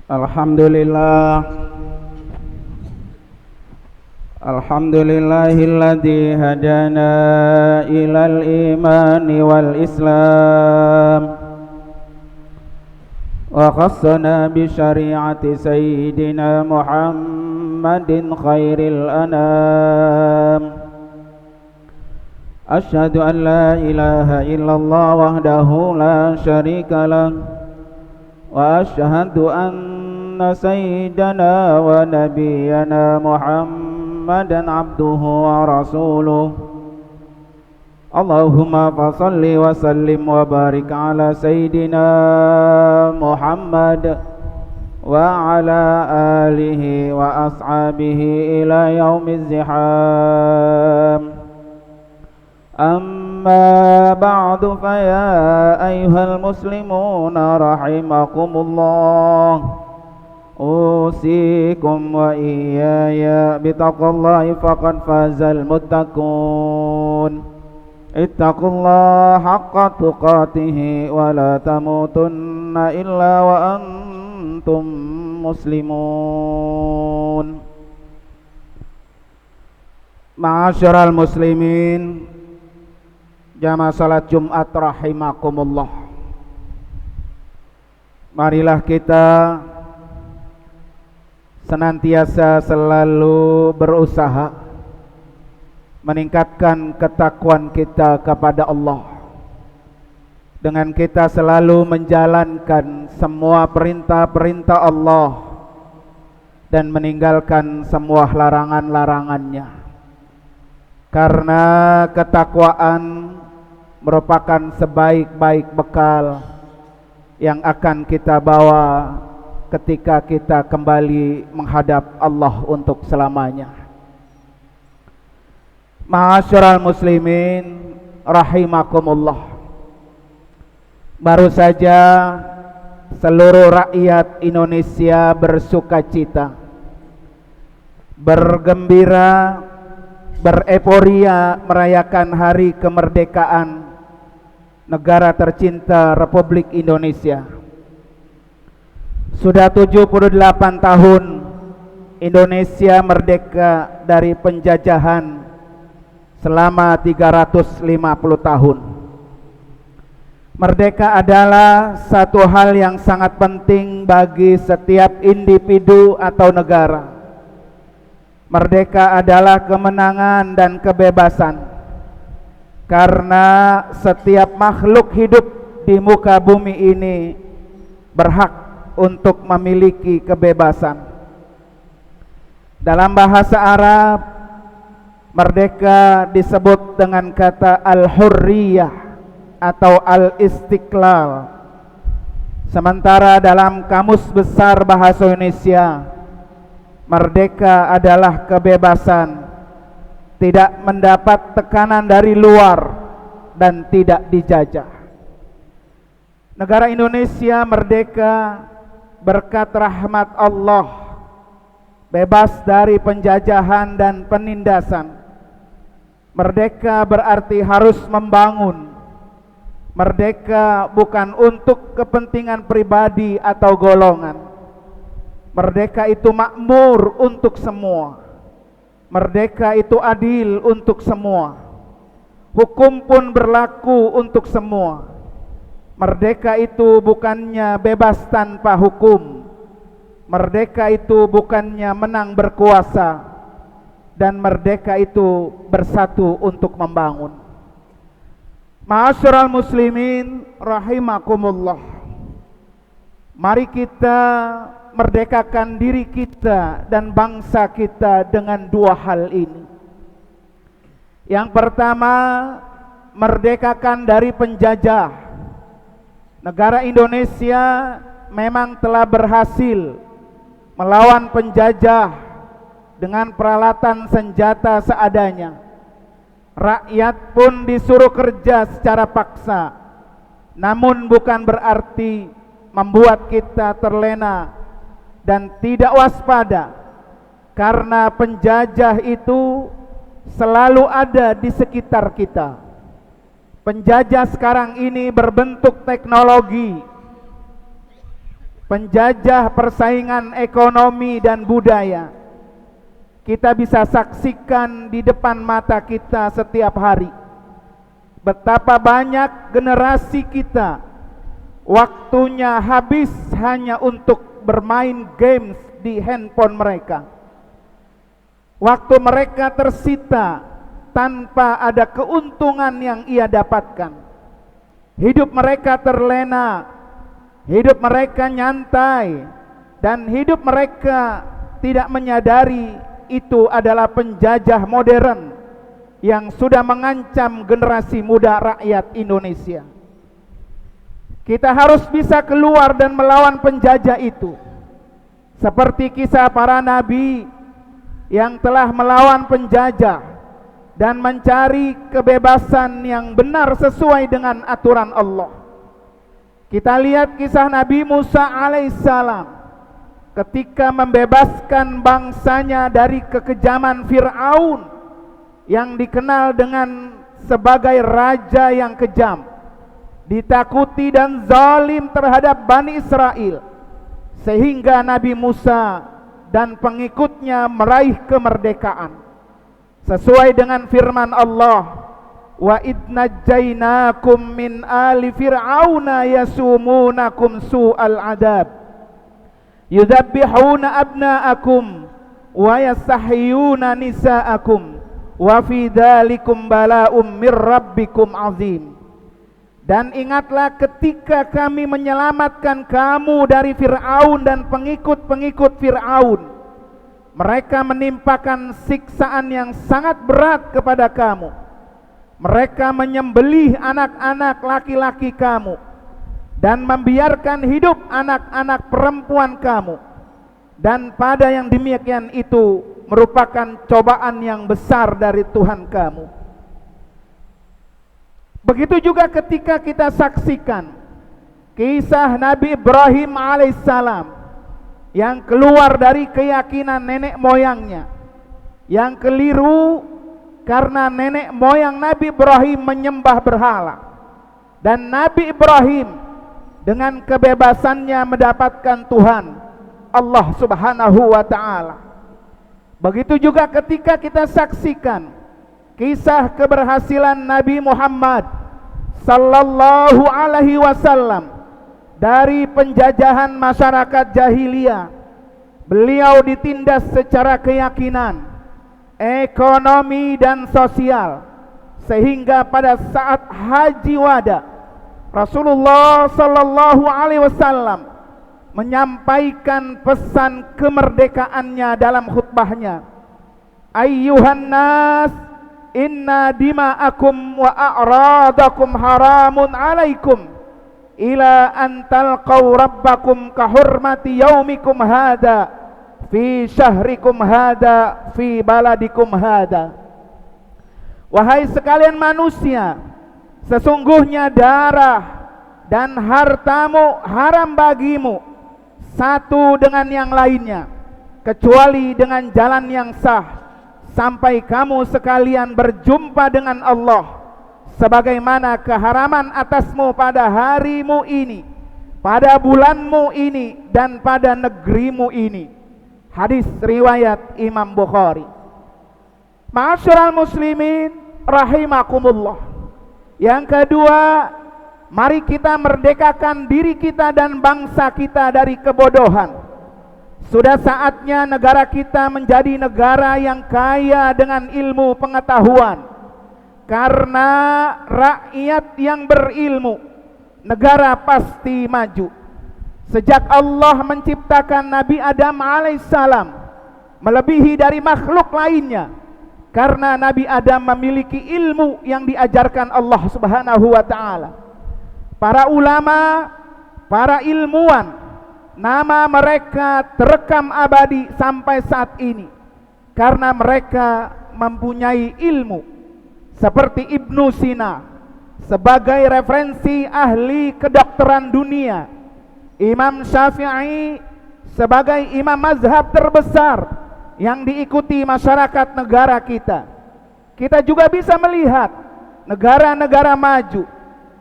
Alhamdulillah, alhamdulillahilladzi hadana ilal imani wal islam wa khassana bi syari'ati sayyidina Muhammadin khairil anam. Asyhadu an la ilaha illallah wahdahu la syarika lah wa asyhadu anna sayyidana wa nabiyyana Muhammadan abduhu wa rasuluh. Allahumma fasalli wa sallim wa barik ala sayyidina Muhammad wa ala alihi wa ashabihi ila yaumiz ziham. Amma ba'du fa ya ayyuhal muslimuna rahimakumullah, usikum wa iyaya bitaqwallahi faqad fazal muttaqun. Ittaqullaha haqqa tuqatih wa la tamutunna illa wa antum muslimun. Ma'asyiral muslimin, jamaah salat Jumat rahimakumullah. Marilah kita senantiasa selalu berusaha meningkatkan ketakwaan kita kepada Allah dengan kita selalu menjalankan semua perintah-perintah Allah dan meninggalkan semua larangan-larangannya. Karena ketakwaan merupakan sebaik-baik bekal yang akan kita bawa ketika kita kembali menghadap Allah untuk selamanya. Ma'asyiral muslimin rahimakumullah, baru saja seluruh rakyat Indonesia bersukacita, bergembira, bereporia merayakan hari kemerdekaan negara tercinta Republik Indonesia. Sudah 78 tahun Indonesia merdeka dari penjajahan selama 350 tahun. Merdeka adalah satu hal yang sangat penting bagi setiap individu atau negara. Merdeka adalah kemenangan dan kebebasan, karena setiap makhluk hidup di muka bumi ini berhak untuk memiliki kebebasan. Dalam bahasa Arab, merdeka disebut dengan kata al-hurriyah atau al-istiqlal. Sementara dalam Kamus Besar Bahasa Indonesia, merdeka adalah kebebasan, tidak mendapat tekanan dari luar dan tidak dijajah. Negara Indonesia merdeka berkat rahmat Allah, bebas dari penjajahan dan penindasan. Merdeka berarti harus membangun. Merdeka bukan untuk kepentingan pribadi atau golongan. Merdeka itu makmur untuk semua. Merdeka itu adil untuk semua. Hukum pun berlaku untuk semua. Merdeka itu bukannya bebas tanpa hukum. Merdeka itu bukannya menang berkuasa. Dan merdeka itu bersatu untuk membangun. Ma'asyiral muslimin rahimakumullah, mari kita merdekakan diri kita dan bangsa kita dengan dua hal ini. Yang pertama, merdekakan dari penjajah. Negara Indonesia memang telah berhasil melawan penjajah dengan peralatan senjata seadanya. Rakyat pun disuruh kerja secara paksa, namun bukan berarti membuat kita terlena dan tidak waspada, karena penjajah itu selalu ada di sekitar kita. Penjajah sekarang ini berbentuk teknologi. penjajah persaingan ekonomi dan budaya. Kita bisa saksikan di depan mata kita setiap hari betapa banyak generasi kita waktunya habis hanya untuk bermain games di handphone mereka. Waktu mereka tersita tanpa ada keuntungan yang ia dapatkan. Hidup mereka terlena, hidup mereka nyantai, dan hidup mereka tidak menyadari itu adalah penjajah modern yang sudah mengancam generasi muda rakyat Indonesia. Kita harus bisa keluar dan melawan penjajah itu, seperti kisah para nabi yang telah melawan penjajah dan mencari kebebasan yang benar sesuai dengan aturan Allah. Kita lihat kisah Nabi Musa alaihissalam ketika membebaskan bangsanya dari kekejaman Fir'aun yang dikenal dengan sebagai raja yang kejam, ditakuti dan zalim terhadap Bani Israel, sehingga Nabi Musa dan pengikutnya meraih kemerdekaan sesuai dengan firman Allah, wa idnajjainakum min ali fir'auna yasumunakum su'al adab yudzabbihuna abna'akum wa yastahyuna nisa'akum wa fi dzalikum bala'um mir rabbikum azim. Dan ingatlah ketika kami menyelamatkan kamu dari Fir'aun dan pengikut-pengikut Fir'aun. Mereka menimpakan siksaan yang sangat berat kepada kamu. Mereka menyembelih anak-anak laki-laki kamu dan membiarkan hidup anak-anak perempuan kamu. Dan pada yang demikian itu merupakan cobaan yang besar dari Tuhan kamu. Begitu juga ketika kita saksikan kisah Nabi Ibrahim alaihissalam yang keluar dari keyakinan nenek moyangnya yang keliru, karena nenek moyang Nabi Ibrahim menyembah berhala, dan Nabi Ibrahim dengan kebebasannya mendapatkan Tuhan Allah subhanahu wa ta'ala. Begitu juga ketika kita saksikan kisah keberhasilan Nabi Muhammad sallallahu alaihi wasallam dari penjajahan masyarakat jahiliyah. Beliau ditindas secara keyakinan, ekonomi dan sosial, sehingga pada saat haji wada Rasulullah sallallahu alaihi wasallam menyampaikan pesan kemerdekaannya dalam khutbahnya, ayyuhan nas inna dima'akum wa a'radakum haramun alaikum ila an talqaw rabbakum kahurmati yaumikum hada fi syahrikum hada fi baladikum hada. Wahai sekalian manusia, sesungguhnya darah dan hartamu haram bagimu satu dengan yang lainnya, kecuali dengan jalan yang sah, sampai kamu sekalian berjumpa dengan Allah, sebagaimana keharaman atasmu pada harimu ini, pada bulanmu ini, dan pada negerimu ini. Hadis riwayat Imam Bukhari. Ma'asyiral muslimin rahimakumullah. Yang kedua, mari kita merdekakan diri kita dan bangsa kita dari kebodohan. Sudah saatnya negara kita menjadi negara yang kaya dengan ilmu pengetahuan. Karena rakyat yang berilmu, negara pasti maju. Sejak Allah menciptakan Nabi Adam alaihissalam, melebihi dari makhluk lainnya, karena Nabi Adam memiliki ilmu yang diajarkan Allah subhanahu wa ta'ala. Para ulama, para ilmuwan, nama mereka terekam abadi sampai saat ini karena mereka mempunyai ilmu. Seperti Ibnu Sina sebagai referensi ahli kedokteran dunia, Imam Syafi'i sebagai imam mazhab terbesar yang diikuti masyarakat negara kita. Kita juga bisa melihat negara-negara maju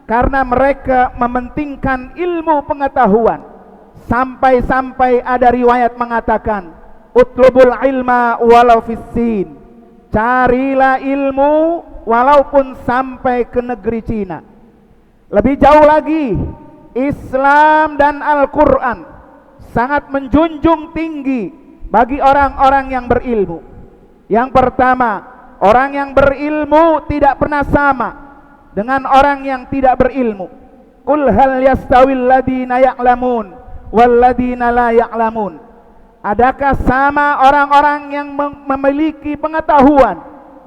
karena mereka mementingkan ilmu pengetahuan, Sampai-sampai ada riwayat mengatakan, utlubul ilma walau fissin, carilah ilmu walaupun sampai ke negeri Cina. Lebih jauh lagi, Islam dan Al-Quran sangat menjunjung tinggi bagi orang-orang yang berilmu. Yang pertama, orang yang berilmu tidak pernah sama dengan orang yang tidak berilmu. Qul hal yastawil ladina ya'lamun wal ladina la ya'lamun. Adakah sama orang-orang yang memiliki pengetahuan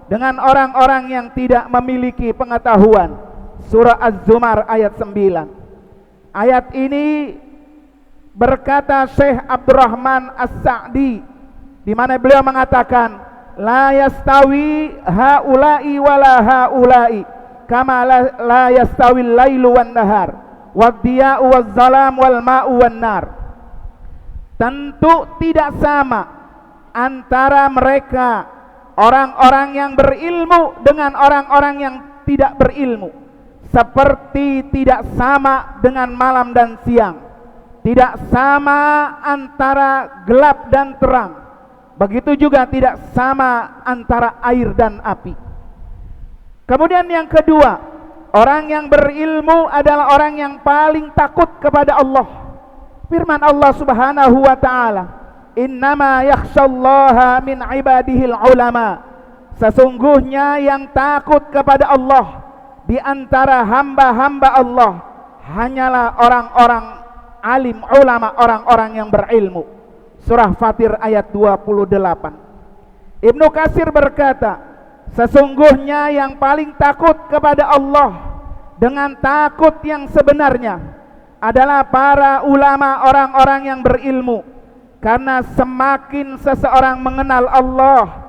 dengan orang-orang yang tidak memiliki pengetahuan? Surah Az-Zumar ayat 9. Ayat ini berkata Syekh Abdurrahman As-Sa'di, di mana beliau mengatakan, la yastawi haula'i wala haula'i kama la yastawi al-lailu wan nahar wad-diya'u waz-zalam wal ma'u wan nar. Tentu tidak sama antara mereka orang-orang yang berilmu dengan orang-orang yang tidak berilmu. Seperti tidak sama dengan malam dan siang, tidak sama antara gelap dan terang, begitu juga tidak sama antara air dan api. Kemudian yang kedua, orang yang berilmu adalah orang yang paling takut kepada Allah. Firman Allah Subhanahu wa taala, innama yakhsyallaha min ibadihil ulama. Sesungguhnya yang takut kepada Allah di antara hamba-hamba Allah hanyalah orang-orang alim, ulama, orang-orang yang berilmu. Surah Fatir ayat 28. Ibnu Katsir berkata, sesungguhnya yang paling takut kepada Allah dengan takut yang sebenarnya adalah para ulama, orang-orang yang berilmu. Karena semakin seseorang mengenal Allah,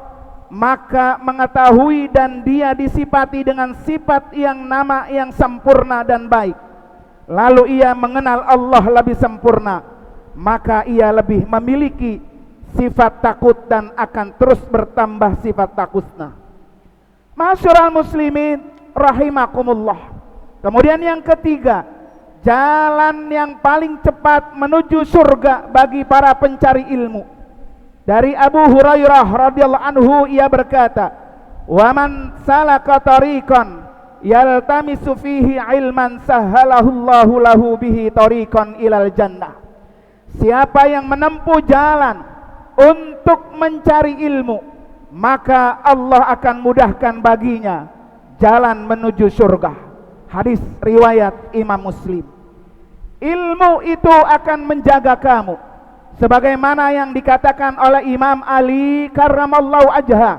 maka mengetahui dan dia disifati dengan sifat yang nama yang sempurna dan baik, lalu ia mengenal Allah lebih sempurna, maka ia lebih memiliki sifat takut dan akan terus bertambah sifat takutnya. Ma'asyiral muslimin rahimakumullah. Kemudian yang ketiga, jalan yang paling cepat menuju surga bagi para pencari ilmu. Dari Abu Hurairah radhiyallahu anhu, ia berkata, "Wa man salaka tariqan yaltamisu fihi ilman sahhalahu Allahu lahu bihi tariqan ilal jannah." Siapa yang menempuh jalan untuk mencari ilmu, maka Allah akan mudahkan baginya jalan menuju surga. Hadis riwayat Imam Muslim. Ilmu itu akan menjaga kamu, sebagaimana yang dikatakan oleh Imam Ali karramallahu wajha,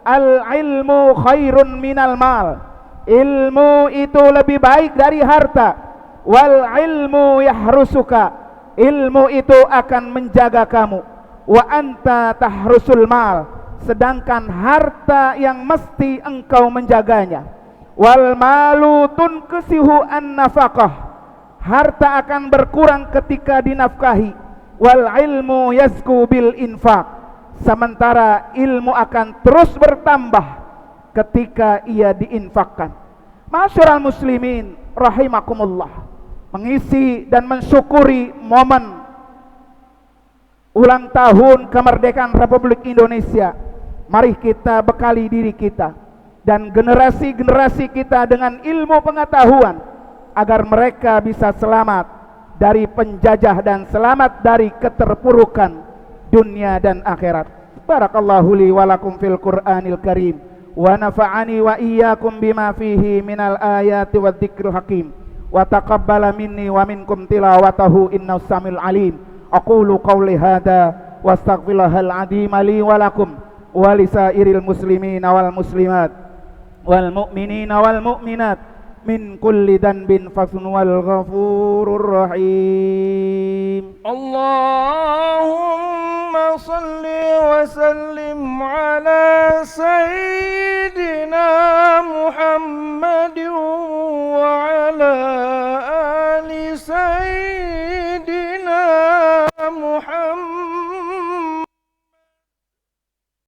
al-ilmu khairun minal mal. Ilmu itu lebih baik dari harta. Wal ilmu yahrusuka. Ilmu itu akan menjaga kamu. Wa anta tahrusul mal. Sedangkan harta yang mesti engkau menjaganya. Wal malu tunkisihu an-nafaqah. Harta akan berkurang ketika dinafkahi. Wal ilmu yazku bil infaq. Sementara ilmu akan terus bertambah ketika ia diinfakkan. Ma'asyiral muslimin rahimakumullah, mengisi dan mensyukuri momen ulang tahun kemerdekaan Republik Indonesia, mari kita bekali diri kita dan generasi-generasi kita dengan ilmu pengetahuan agar mereka bisa selamat dari penjajah dan selamat dari keterpurukan dunia dan akhirat. Barakallahu li wa lakum fil Qur'anil Karim wa nafa'ani wa iyyakum bima fihi minal ayati wadh-dhikril hakim wa taqabbala minni wa minkum tilawatahu innahu samil alim. Aqulu qawli hadza wa astaghfirullahal azim li wa lakum wa lisairil muslimina wal muslimat wal mu'minina wal mu'minat min kulli dhanbin fasnul ghafurur rahim. Allahumma salli wa sallim ala sayyidina